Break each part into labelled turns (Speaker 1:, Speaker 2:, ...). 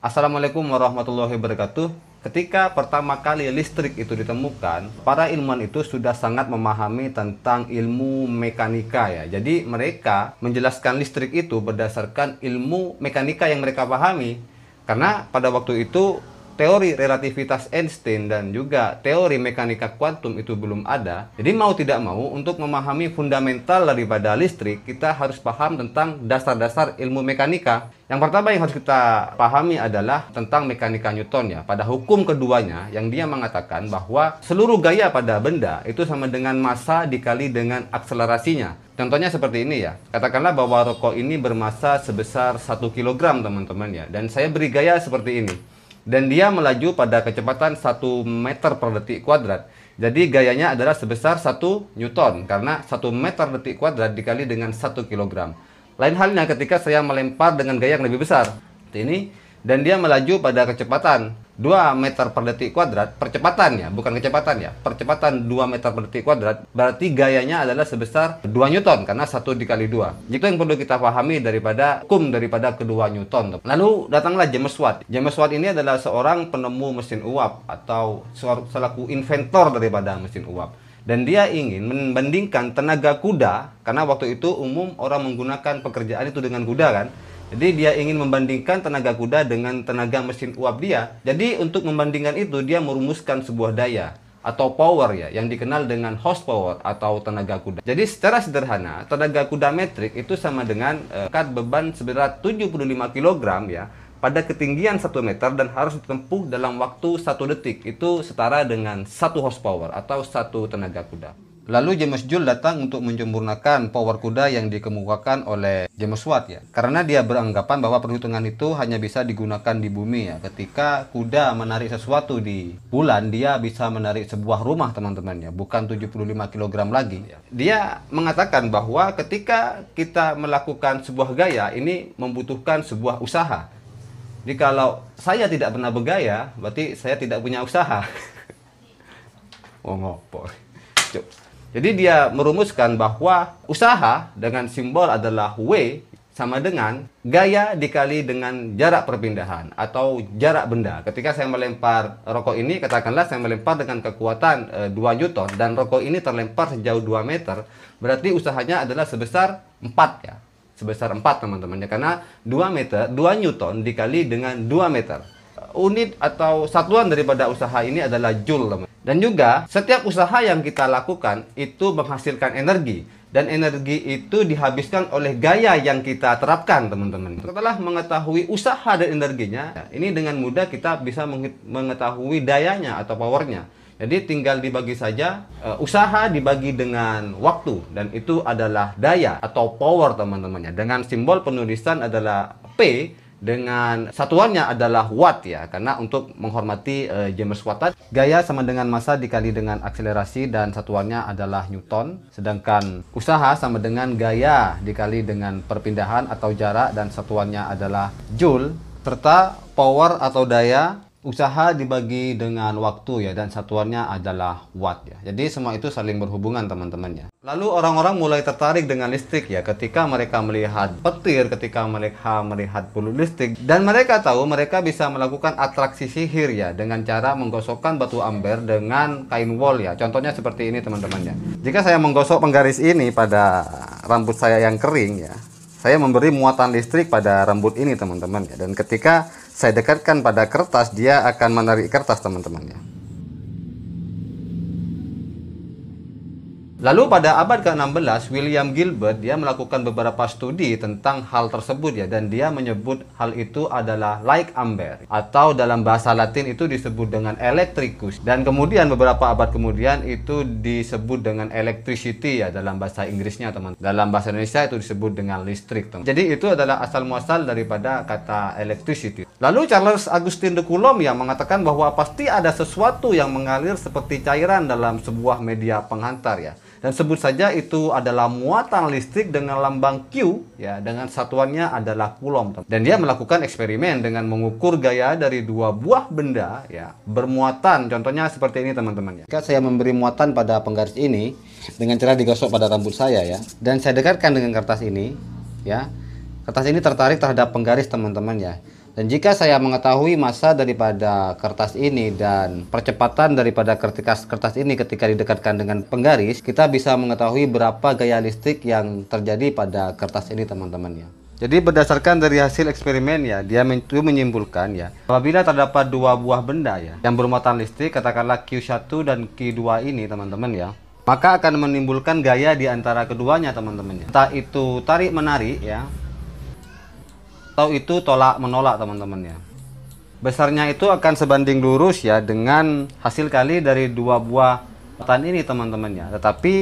Speaker 1: Assalamualaikum warahmatullahi wabarakatuh. Ketika pertama kali listrik itu ditemukan, para ilmuwan itu sudah sangat memahami tentang ilmu mekanika ya. Jadi mereka menjelaskan listrik itu berdasarkan ilmu mekanika yang mereka pahami. Karena pada waktu itu teori relativitas Einstein dan juga teori mekanika kuantum itu belum ada. Jadi mau tidak mau, untuk memahami fundamental daripada listrik, kita harus paham tentang dasar-dasar ilmu mekanika. Yang pertama yang harus kita pahami adalah tentang mekanika Newton ya. Pada hukum keduanya yang dia mengatakan bahwa seluruh gaya pada benda itu sama dengan massa dikali dengan akselerasinya. Contohnya seperti ini ya. Katakanlah bahwa rokok ini bermassa sebesar 1 kg teman-teman ya. Dan saya beri gaya seperti ini. Dan dia melaju pada kecepatan 1 meter per detik kuadrat. Jadi gayanya adalah sebesar 1 Newton. Karena 1 meter detik kuadrat dikali dengan 1 kg. Lain halnya ketika saya melempar dengan gaya yang lebih besar. Seperti ini. Dan dia melaju pada kecepatan 2 meter per detik kuadrat. Percepatan ya, bukan kecepatan ya. Percepatan 2 meter per detik kuadrat. Berarti gayanya adalah sebesar 2 Newton. Karena 1 dikali 2. Itu yang perlu kita pahami daripada hukum daripada kedua Newton. Lalu datanglah James Watt. James Watt ini adalah seorang penemu mesin uap. Atau selaku inventor daripada mesin uap. Dan dia ingin membandingkan tenaga kuda. Karena waktu itu umum orang menggunakan pekerjaan itu dengan kuda kan. Jadi dia ingin membandingkan tenaga kuda dengan tenaga mesin uap dia. Jadi untuk membandingkan itu dia merumuskan sebuah daya atau power ya yang dikenal dengan horsepower atau tenaga kuda. Jadi secara sederhana tenaga kuda metrik itu sama dengan beban seberat 75 kg ya pada ketinggian 1 meter dan harus ditempuh dalam waktu 1 detik. Itu setara dengan 1 horsepower atau 1 tenaga kuda. Lalu James Joule datang untuk menyempurnakan power kuda yang dikemukakan oleh James Watt ya. Karena dia beranggapan bahwa perhitungan itu hanya bisa digunakan di bumi ya. Ketika kuda menarik sesuatu di bulan, dia bisa menarik sebuah rumah teman-teman ya. Bukan 75 kg lagi. Dia mengatakan bahwa ketika kita melakukan sebuah gaya, ini membutuhkan sebuah usaha. Jadi kalau saya tidak pernah bergaya, berarti saya tidak punya usaha. Oh ngopo. Jadi dia merumuskan bahwa usaha dengan simbol adalah W sama dengan gaya dikali dengan jarak perpindahan atau jarak benda. Ketika saya melempar rokok ini, katakanlah saya melempar dengan kekuatan 2 Newton dan rokok ini terlempar sejauh 2 meter, berarti usahanya adalah sebesar 4 ya. Sebesar 4 teman-teman ya, karena 2 Newton dikali dengan 2 meter. Unit atau satuan daripada usaha ini adalah Joule teman. Dan juga setiap usaha yang kita lakukan itu menghasilkan energi. Dan energi itu dihabiskan oleh gaya yang kita terapkan teman-teman. Setelah mengetahui usaha dan energinya, ini dengan mudah kita bisa mengetahui dayanya atau powernya. Jadi tinggal dibagi saja, usaha dibagi dengan waktu. Dan itu adalah daya atau power teman-temannya. Dengan simbol penulisan adalah P. Dengan satuannya adalah watt ya, karena untuk menghormati James Watt. Gaya sama dengan massa dikali dengan akselerasi dan satuannya adalah Newton. Sedangkan usaha sama dengan gaya dikali dengan perpindahan atau jarak dan satuannya adalah Joule. Serta power atau daya, usaha dibagi dengan waktu ya, dan satuannya adalah watt ya. Jadi semua itu saling berhubungan teman-teman ya. Lalu orang-orang mulai tertarik dengan listrik ya ketika mereka melihat petir, ketika mereka melihat bulu listrik, dan mereka tahu mereka bisa melakukan atraksi sihir ya dengan cara menggosokkan batu amber dengan kain wol ya. Contohnya seperti ini teman-teman ya. Jika saya menggosok penggaris ini pada rambut saya yang kering ya, saya memberi muatan listrik pada rambut ini teman-teman ya. Dan ketika saya dekatkan pada kertas, dia akan menarik kertas teman-teman ya. Lalu pada abad ke-16, William Gilbert dia melakukan beberapa studi tentang hal tersebut ya, dan dia menyebut hal itu adalah like amber atau dalam bahasa Latin itu disebut dengan electricus, dan kemudian beberapa abad kemudian itu disebut dengan electricity ya dalam bahasa Inggrisnya teman. Dalam bahasa Indonesia itu disebut dengan listrik teman. Jadi itu adalah asal muasal daripada kata electricity. Lalu Charles Augustin de Coulomb yang mengatakan bahwa pasti ada sesuatu yang mengalir seperti cairan dalam sebuah media penghantar ya. Dan sebut saja itu adalah muatan listrik dengan lambang Q ya, dengan satuannya adalah Coulomb. Dan dia melakukan eksperimen dengan mengukur gaya dari 2 buah benda ya bermuatan. Contohnya seperti ini teman-teman ya. Jika saya memberi muatan pada penggaris ini dengan cara digosok pada rambut saya ya, dan saya dekatkan dengan kertas ini ya, kertas ini tertarik terhadap penggaris teman-teman ya. Dan jika saya mengetahui massa daripada kertas ini dan percepatan daripada kertas ini ketika didekatkan dengan penggaris, kita bisa mengetahui berapa gaya listrik yang terjadi pada kertas ini, teman-teman ya. Jadi berdasarkan dari hasil eksperimen ya, dia menyimpulkan ya, apabila terdapat dua buah benda ya yang bermuatan listrik, katakanlah Q1 dan Q2 ini, teman-teman ya, maka akan menimbulkan gaya di antara keduanya, teman-teman ya. Entah itu tarik menarik ya, atau itu tolak menolak, teman-teman ya. Besarnya itu akan sebanding lurus ya dengan hasil kali dari dua buah muatan ini, teman-teman ya. Tetapi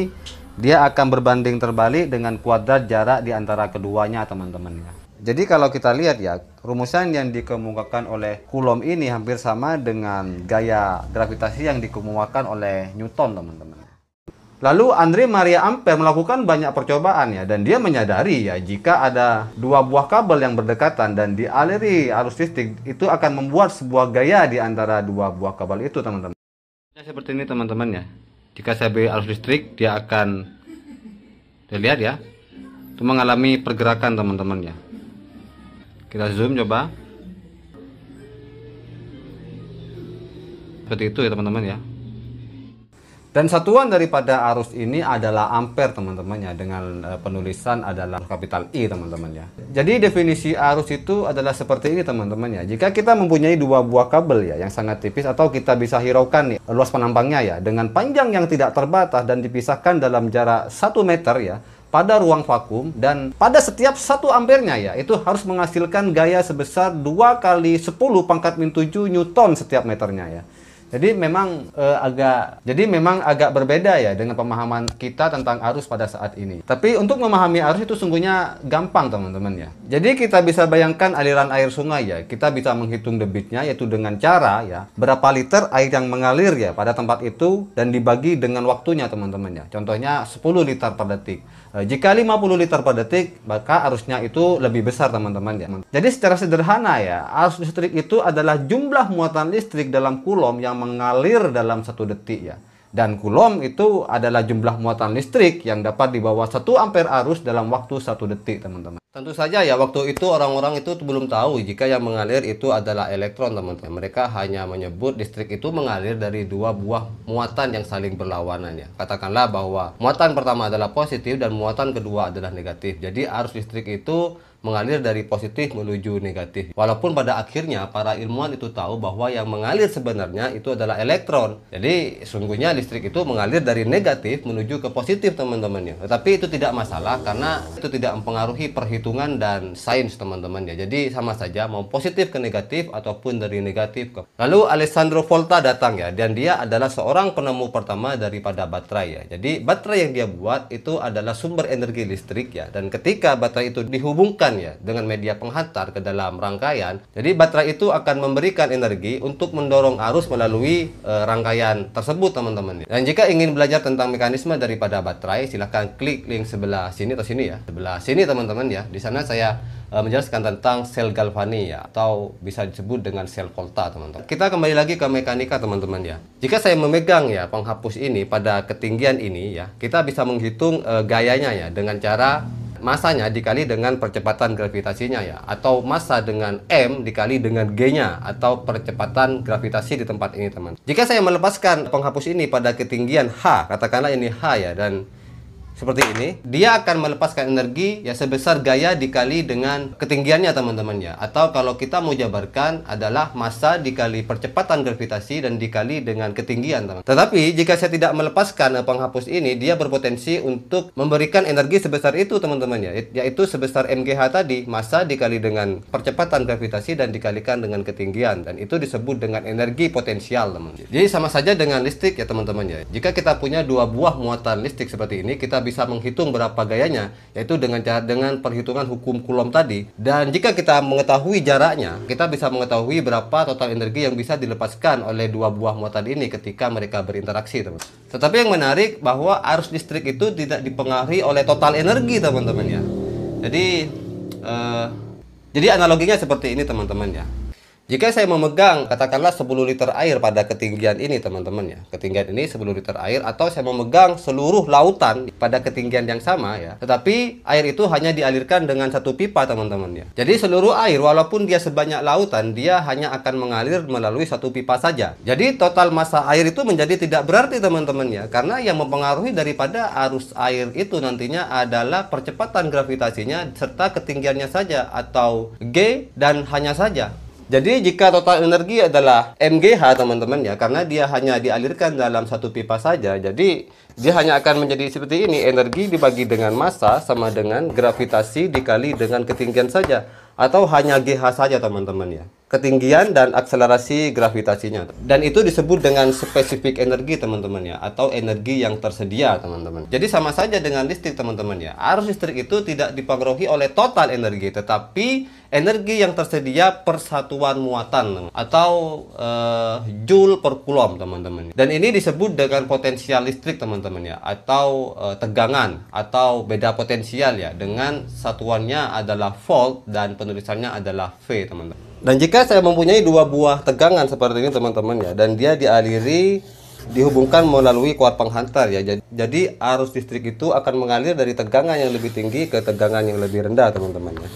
Speaker 1: dia akan berbanding terbalik dengan kuadrat jarak di antara keduanya, teman-teman ya. Jadi kalau kita lihat ya, rumusan yang dikemukakan oleh Coulomb ini hampir sama dengan gaya gravitasi yang dikemukakan oleh Newton, teman-teman. Lalu André Maria Ampère melakukan banyak percobaan ya, dan dia menyadari ya, jika ada dua buah kabel yang berdekatan dan dialiri arus listrik, itu akan membuat sebuah gaya di antara dua buah kabel itu, teman-teman. Seperti ini, teman-teman ya. Jika saya beri arus listrik, dia akan, lihat ya, itu mengalami pergerakan, teman-teman ya. Kita zoom coba. Seperti itu ya, teman-teman ya. Dan satuan daripada arus ini adalah ampere, teman-teman ya, dengan penulisan adalah kapital I, teman-teman ya. Jadi definisi arus itu adalah seperti ini, teman-teman ya. Jika kita mempunyai dua buah kabel ya yang sangat tipis, atau kita bisa hiraukan nih luas penampangnya ya dengan panjang yang tidak terbatas dan dipisahkan dalam jarak 1 meter ya pada ruang vakum, dan pada setiap 1 ampernya ya itu harus menghasilkan gaya sebesar 2 kali 10 pangkat min 7 Newton setiap meternya ya. Jadi memang agak berbeda ya dengan pemahaman kita tentang arus pada saat ini. Tapi untuk memahami arus itu sungguhnya gampang, teman-teman ya. Jadi kita bisa bayangkan aliran air sungai ya. Kita bisa menghitung debitnya, yaitu dengan cara ya berapa liter air yang mengalir ya pada tempat itu dan dibagi dengan waktunya, teman-teman ya. Contohnya 10 liter per detik. Jika 50 liter per detik, maka arusnya itu lebih besar, teman-teman ya. Jadi secara sederhana ya, arus listrik itu adalah jumlah muatan listrik dalam Coulomb yang mengalir dalam 1 detik ya. Dan Coulomb itu adalah jumlah muatan listrik yang dapat dibawa 1 ampere arus dalam waktu 1 detik, teman-teman. Tentu saja ya, waktu itu orang-orang itu belum tahu jika yang mengalir itu adalah elektron, teman-teman. Mereka hanya menyebut listrik itu mengalir dari dua buah muatan yang saling berlawanan ya. Katakanlah bahwa muatan pertama adalah positif dan muatan kedua adalah negatif. Jadi arus listrik itu mengalir dari positif menuju negatif. Walaupun pada akhirnya para ilmuwan itu tahu bahwa yang mengalir sebenarnya itu adalah elektron. Jadi sungguhnya listrik itu mengalir dari negatif menuju ke positif, teman-teman ya. Tetapi itu tidak masalah karena itu tidak mempengaruhi perhitungan dan sains, teman-teman ya. Jadi sama saja mau positif ke negatif ataupun dari negatif ke. Lalu Alessandro Volta datang ya, dan dia adalah seorang penemu pertama daripada baterai ya. Jadi baterai yang dia buat itu adalah sumber energi listrik ya. Dan ketika baterai itu dihubungkan ya dengan media penghantar ke dalam rangkaian, jadi baterai itu akan memberikan energi untuk mendorong arus melalui rangkaian tersebut, teman-teman. Dan jika ingin belajar tentang mekanisme daripada baterai, silahkan klik link sebelah sini atau sini ya, sebelah sini, teman-teman ya. Di sana saya menjelaskan tentang sel galvani ya, atau bisa disebut dengan sel volta, teman-teman. Kita kembali lagi ke mekanika, teman-teman ya. Jika saya memegang ya penghapus ini pada ketinggian ini ya, kita bisa menghitung gayanya ya dengan cara masanya dikali dengan percepatan gravitasinya ya, atau massa dengan M dikali dengan G-nya, atau percepatan gravitasi di tempat ini, teman. Jika saya melepaskan penghapus ini pada ketinggian H, katakanlah ini H ya, dan seperti ini, dia akan melepaskan energi ya sebesar gaya dikali dengan ketinggiannya, teman-teman ya. Atau kalau kita mau jabarkan adalah massa dikali percepatan gravitasi dan dikali dengan ketinggian, teman. Tetapi jika saya tidak melepaskan penghapus ini, dia berpotensi untuk memberikan energi sebesar itu, teman-teman ya, yaitu sebesar mgh tadi, massa dikali dengan percepatan gravitasi dan dikalikan dengan ketinggian, dan itu disebut dengan energi potensial, teman. Jadi sama saja dengan listrik ya, teman-teman ya. Jika kita punya dua buah muatan listrik seperti ini, kita bisa menghitung berapa gayanya, yaitu dengan perhitungan hukum Coulomb tadi. Dan jika kita mengetahui jaraknya, kita bisa mengetahui berapa total energi yang bisa dilepaskan oleh dua buah muatan ini ketika mereka berinteraksi, teman. Tetapi yang menarik bahwa arus listrik itu tidak dipengaruhi oleh total energi, teman-teman ya. Jadi analoginya seperti ini, teman-teman ya. Jika saya memegang katakanlah 10 liter air pada ketinggian ini teman-teman ya. Ketinggian ini 10 liter air, atau saya memegang seluruh lautan pada ketinggian yang sama ya. Tetapi air itu hanya dialirkan dengan satu pipa teman-teman ya. Jadi seluruh air walaupun dia sebanyak lautan, dia hanya akan mengalir melalui satu pipa saja. Jadi total massa air itu menjadi tidak berarti teman-teman ya. Karena yang mempengaruhi daripada arus air itu nantinya adalah percepatan gravitasinya serta ketinggiannya saja, atau G dan hanya saja. Jadi jika total energi adalah MGH teman-teman ya, karena dia hanya dialirkan dalam satu pipa saja, jadi dia hanya akan menjadi seperti ini, energi dibagi dengan massa sama dengan gravitasi dikali dengan ketinggian saja, atau hanya GH saja teman-teman ya, ketinggian dan akselerasi gravitasinya. Dan itu disebut dengan spesifik energi teman-teman ya, atau energi yang tersedia teman-teman. Jadi sama saja dengan listrik teman-teman ya. Arus listrik itu tidak dipengaruhi oleh total energi, tetapi energi yang tersedia per satuan muatan, atau joule per coulomb teman-teman. Dan ini disebut dengan potensial listrik teman-teman ya, atau tegangan, atau beda potensial ya, dengan satuannya adalah volt dan penulisannya adalah V teman-teman. Dan jika saya mempunyai dua buah tegangan seperti ini teman-teman ya, dan dia dialiri dihubungkan melalui kuart penghantar ya, jadi arus listrik itu akan mengalir dari tegangan yang lebih tinggi ke tegangan yang lebih rendah teman-teman ya.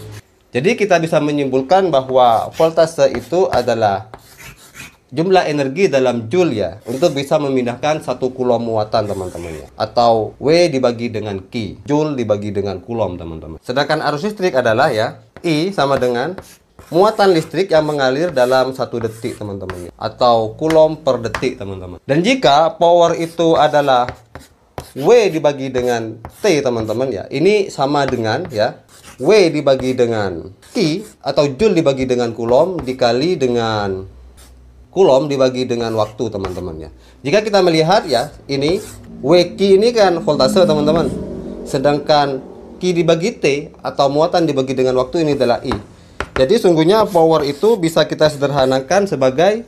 Speaker 1: Jadi kita bisa menyimpulkan bahwa voltase itu adalah jumlah energi dalam joule ya, untuk bisa memindahkan 1 coulomb muatan teman-teman ya, atau W dibagi dengan Q, joule dibagi dengan coulomb teman-teman. Sedangkan arus listrik adalah ya, I sama dengan muatan listrik yang mengalir dalam 1 detik teman-teman ya, atau coulomb per detik teman-teman. Dan jika power itu adalah W dibagi dengan T teman-teman ya, ini sama dengan ya, W dibagi dengan Q atau joule dibagi dengan coulomb dikali dengan coulomb dibagi dengan waktu teman-teman ya. Jika kita melihat ya, ini WQ ini kan voltase teman-teman, sedangkan Q dibagi T atau muatan dibagi dengan waktu ini adalah I. Jadi sungguhnya power itu bisa kita sederhanakan sebagai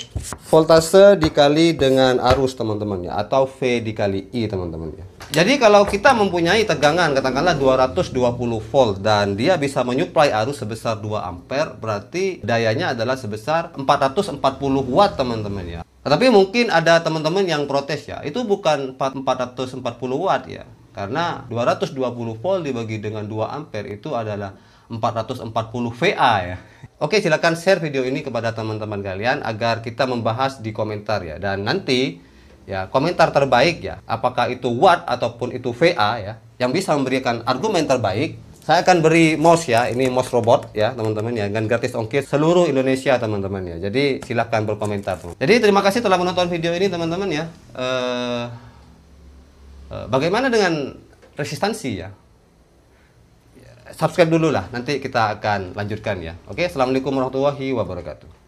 Speaker 1: voltase dikali dengan arus teman-teman ya, atau V dikali I teman-teman ya. Jadi kalau kita mempunyai tegangan katakanlah 220 volt dan dia bisa menyuplai arus sebesar 2 ampere, berarti dayanya adalah sebesar 440 watt teman-teman ya. Tetapi mungkin ada teman-teman yang protes ya, itu bukan 440 watt ya, karena 220 volt dibagi dengan 2 ampere itu adalah 440 VA ya. Oke, silakan share video ini kepada teman-teman kalian agar kita membahas di komentar ya. Dan nanti ya, komentar terbaik ya, apakah itu watt ataupun itu VA ya, yang bisa memberikan argumen terbaik, saya akan beri mouse ya, ini mouse robot ya teman-teman ya, dengan gratis ongkir seluruh Indonesia teman-teman ya. Jadi silahkan berkomentar teman. Jadi terima kasih telah menonton video ini teman-teman ya. Bagaimana dengan resistansi ya? Subscribe dulu lah, nanti kita akan lanjutkan ya. Oke, assalamualaikum warahmatullahi wabarakatuh.